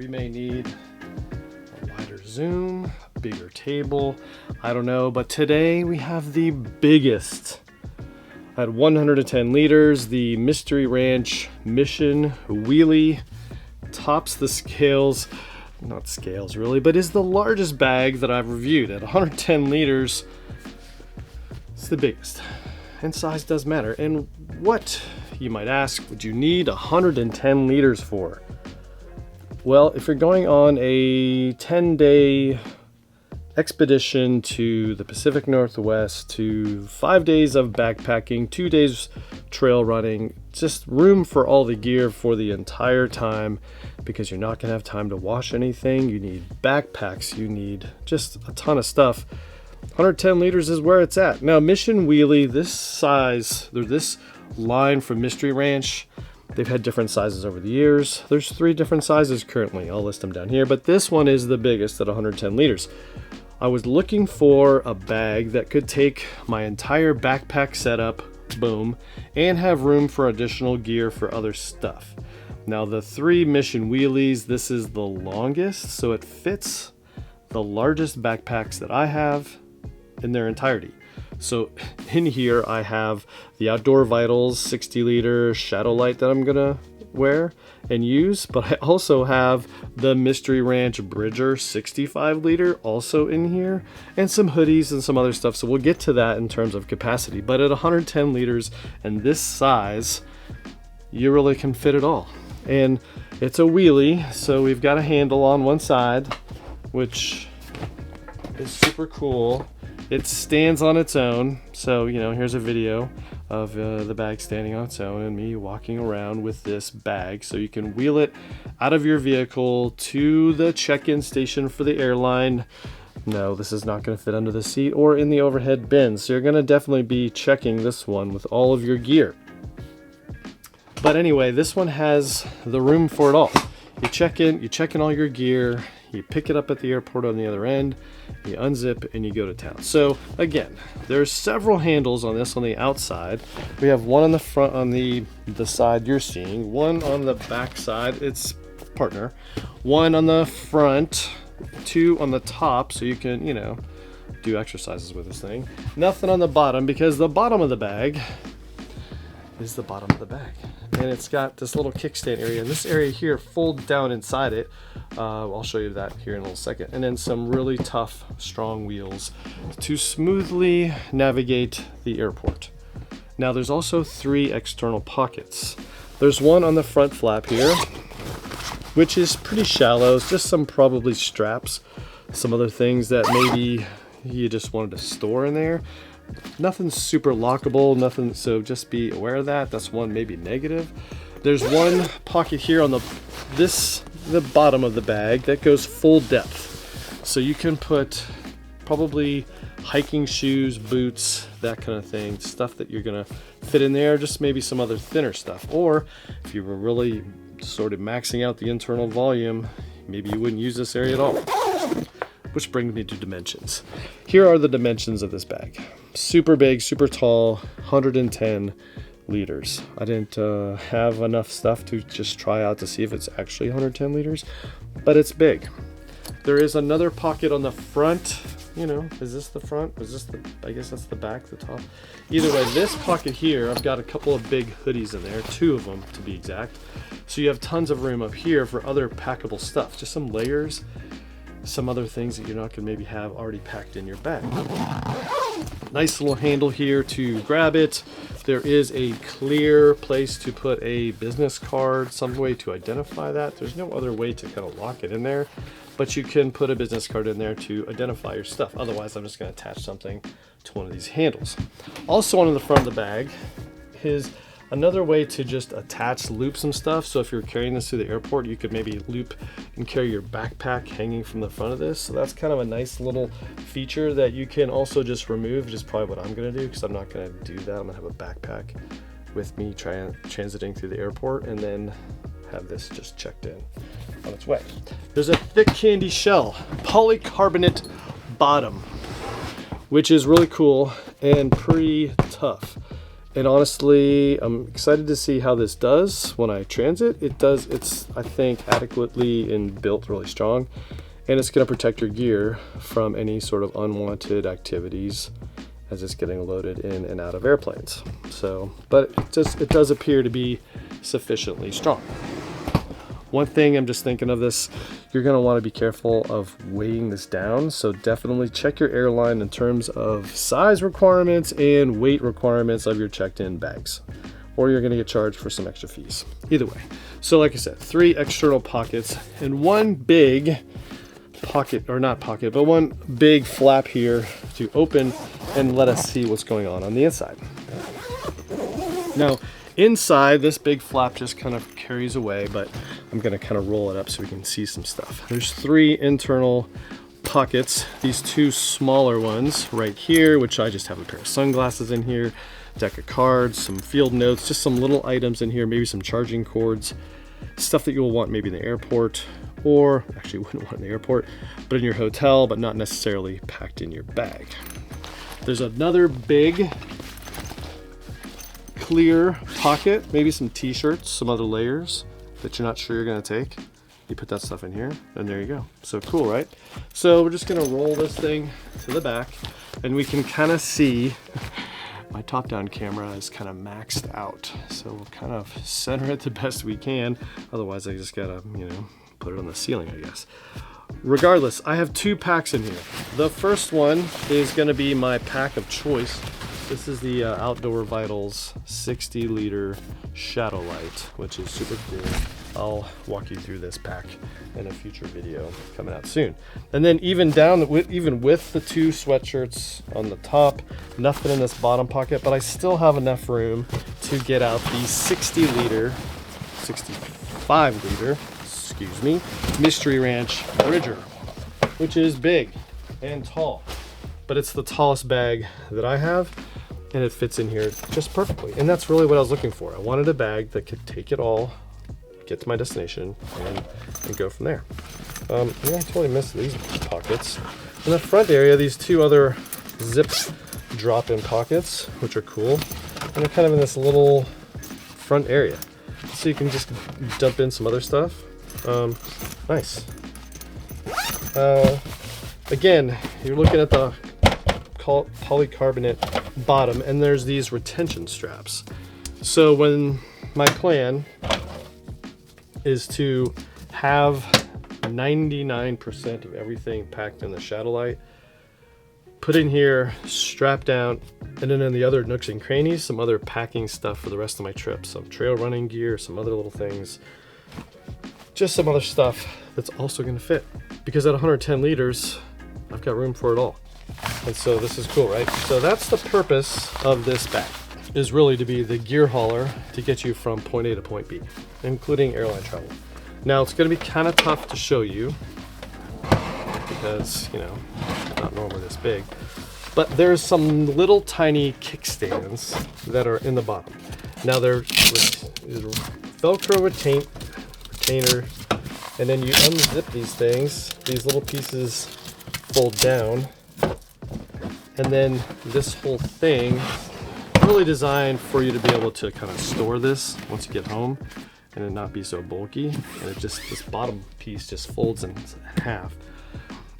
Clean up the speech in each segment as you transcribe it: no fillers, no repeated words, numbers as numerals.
We may need a wider zoom, a bigger table, I don't know, but today we have the biggest. At 110 liters, the Mystery Ranch Mission Wheelie tops the scales, not scales really, but is the largest bag that I've reviewed. At 110 liters, it's the biggest. And size does matter. And what, you might ask, would you need 110 liters for? Well, if you're going on a 10-day expedition to the Pacific Northwest, to 5 days of backpacking, 2 days trail running, just room for all the gear for the entire time, because you're not going to have time to wash anything. You need backpacks, you need just a ton of stuff. 110 liters is where it's at. Now, Mission Wheelie, this size, this line from Mystery Ranch, they've had different sizes over the years. There's 3 different sizes currently. I'll list them down here, but this one is the biggest at 110 liters. I was looking for a bag that could take my entire backpack setup, boom, and have room for additional gear for other stuff. Now, the 3 Mission Wheelies, this is the longest, so it fits the largest backpacks that I have in their entirety. So in here I have the Outdoor Vitals 60 liter shadow light that I'm gonna wear and use, but I also have the Mystery Ranch Bridger 65 liter also in here, and some hoodies and some other stuff, so we'll get to that in terms of capacity. But at 110 liters and this size, you really can fit it all. And it's a wheelie, so we've got a handle on one side, which is super cool. It stands on its own, so here's a video of the bag standing on its own and me walking around with this bag. So you can wheel it out of your vehicle to the check-in station for the airline. No, this is not going to fit under the seat or in the overhead bin, so you're going to definitely be checking this one with all of your gear. But anyway, this one has the room for it all. You check in all your gear, you pick it up at the airport on the other end, you unzip, and you go to town. So again, there's several handles on this on the outside. We have one on the front on the side you're seeing, one on the back side, its partner, one on the front, 2 on the top, so you can, do exercises with this thing. Nothing on the bottom, because the bottom of the bag is the bottom of the bag. And it's got this little kickstand area, and this area here folds down inside it. I'll show you that here in a little second. And then some really tough, strong wheels to smoothly navigate the airport. Now, there's also 3 external pockets. There's one on the front flap here, which is pretty shallow. It's just some probably straps, some other things that maybe you just wanted to store in there. Nothing super lockable, nothing, so just be aware of that. That's one maybe negative. There's one pocket here on the bottom of the bag that goes full depth. So you can put probably hiking shoes, boots, that kind of thing, stuff that you're gonna fit in there, just maybe some other thinner stuff. Or if you were really sort of maxing out the internal volume, maybe you wouldn't use this area at all. Which brings me to dimensions. Here are the dimensions of this bag. Super big, super tall, 110 liters. I didn't have enough stuff to just try out to see if it's actually 110 liters, but it's big. There is another pocket on the front. Is this the front? I guess that's the back, the top. Either way, this pocket here, I've got a couple of big hoodies in there, 2 of them to be exact. So you have tons of room up here for other packable stuff, just some layers, some other things that you're not going to maybe have already packed in your bag. Nice little handle here to grab it. There is a clear place to put a business card, some way to identify that. There's no other way to kind of lock it in there, but you can put a business card in there to identify your stuff. Otherwise, I'm just going to attach something to one of these handles. Also on the front of the bag is another way to just loop some stuff. So if you're carrying this to the airport, you could maybe loop and carry your backpack hanging from the front of this. So that's kind of a nice little feature that you can also just remove, which is probably what I'm gonna do, because I'm not gonna do that. I'm gonna have a backpack with me transiting through the airport, and then have this just checked in on its way. There's a thick candy shell, polycarbonate bottom, which is really cool and pretty tough. And honestly, I'm excited to see how this does when I transit. It's, I think, adequately and built really strong. And it's going to protect your gear from any sort of unwanted activities as it's getting loaded in and out of airplanes. So, but it does appear to be sufficiently strong. One thing I'm just thinking of this, you're going to want to be careful of weighing this down. So definitely check your airline in terms of size requirements and weight requirements of your checked-in bags, or you're going to get charged for some extra fees. Either way. So like I said, 3 external pockets and one big pocket, or not pocket, but one big flap here to open and let us see what's going on the inside. Now, inside, this big flap just kind of carries away, but I'm going to kind of roll it up so we can see some stuff. There's 3 internal pockets, these 2 smaller ones right here, which I just have a pair of sunglasses in here, deck of cards, some field notes, just some little items in here, maybe some charging cords, stuff that you'll want maybe in the airport, or actually wouldn't want in the airport, but in your hotel, but not necessarily packed in your bag. There's another big clear pocket, maybe some t-shirts, some other layers that you're not sure you're gonna take. You put that stuff in here, and there you go. So cool, right? So we're just gonna roll this thing to the back, and we can kind of see my top-down camera is kind of maxed out. So we'll kind of center it the best we can. Otherwise, I just gotta, put it on the ceiling, I guess. Regardless, I have 2 packs in here. The first one is gonna be my pack of choice. This is the Outdoor Vitals 60-liter Shadow Light, which is super cool. I'll walk you through this pack in a future video coming out soon. And then even with the 2 sweatshirts on the top, nothing in this bottom pocket, but I still have enough room to get out the 65-liter, excuse me, Mystery Ranch Bridger, which is big and tall, but it's the tallest bag that I have, and it fits in here just perfectly. And that's really what I was looking for. I wanted a bag that could take it all, get to my destination, and go from there. I totally missed these pockets. In the front area, these 2 other zip drop-in pockets, which are cool, and they're kind of in this little front area. So you can just dump in some other stuff. Nice. Again, you're looking at the polycarbonate bottom, and there's these retention straps. So when my plan is to have 99% of everything packed in the Shadow Light, put in here, strap down, and then in the other nooks and crannies, some other packing stuff for the rest of my trip. Some trail running gear, some other little things, just some other stuff that's also going to fit. Because at 110 liters, I've got room for it all. And so this is cool, right? So that's the purpose of this bag, is really to be the gear hauler to get you from point A to point B, including airline travel. Now it's going to be kind of tough to show you because, not normally this big, but there's some little tiny kickstands that are in the bottom. Now they're Velcro retainer, and then you unzip these things, these little pieces fold down, and then this whole thing really designed for you to be able to kind of store this once you get home and it not be so bulky. And this bottom piece just folds in half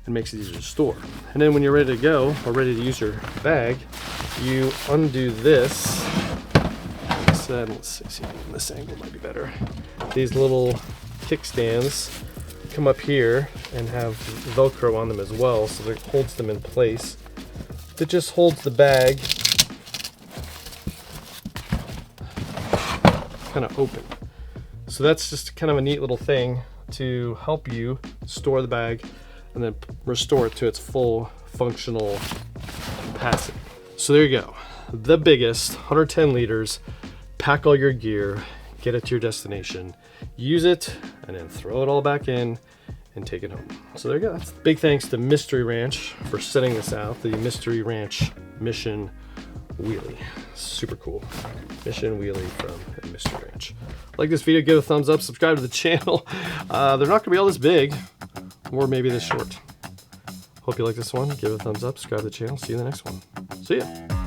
and makes it easier to store. And then when you're ready to go or ready to use your bag, you undo this. Let's see, this angle might be better. These little kickstands come up here and have Velcro on them as well, so that it holds them in place. It just holds the bag kind of open. So that's just kind of a neat little thing to help you store the bag and then restore it to its full functional capacity. So there you go. The biggest, 110 liters, pack all your gear, get it to your destination, use it, and then throw it all back in and take it home. So there you go. That's big thanks to Mystery Ranch for sending this out, the Mystery Ranch Mission Wheelie. Super cool. Mission Wheelie from Mystery Ranch. Like this video, give it a thumbs up, subscribe to the channel. They're not gonna be all this big, or maybe this short. Hope you like this one. Give it a thumbs up, subscribe to the channel. See you in the next one. See ya.